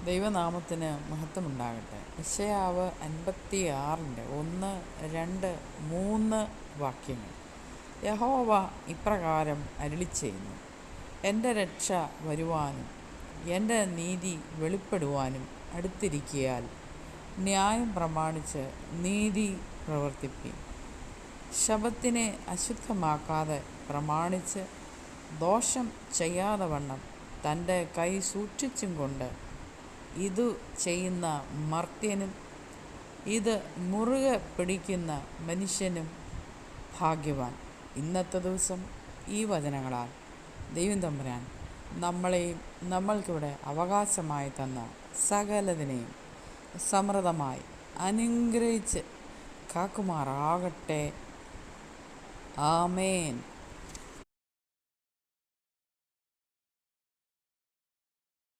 ദൈവനാമത്തിന് മഹത്വമുണ്ടാകട്ടെ. യെശയ്യാവ് 56 1, 2, 3 വാക്യങ്ങൾ. യഹോവ ഇപ്രകാരം അരുളിച്ചെയ്യുന്നു: എൻ്റെ രക്ഷ വരുവാനും എൻ്റെ നീതി വെളിപ്പെടുവാനും അടുത്തിരിക്കയാൽ ന്യായം പ്രമാണിച്ച് നീതി പ്രവർത്തിപ്പിൻ. ശബ്ബത്തിനെ അശുദ്ധമാക്കാതെ പ്രമാണിച്ച് ദോഷം ചെയ്യാതെ വണ്ണം തൻ്റെ കൈ സൂക്ഷിച്ചും കൊണ്ട് ഇതു ചെയ്യുന്ന മർത്യനും ഇത് മുറുകെ പിടിക്കുന്ന മനുഷ്യനും ഭാഗ്യവാൻ. ഇന്നത്തെ ദിവസം ഈ വചനങ്ങളാൽ ദൈവം തമ്പുരാൻ നമ്മളെയും നമ്മൾക്കിവിടെ അവകാശമായി തന്ന സകലതിനെയും സമൃദ്ധമായി അനുഗ്രഹിച്ച് കാക്കുമാറാകട്ടെ. ആമേൻ.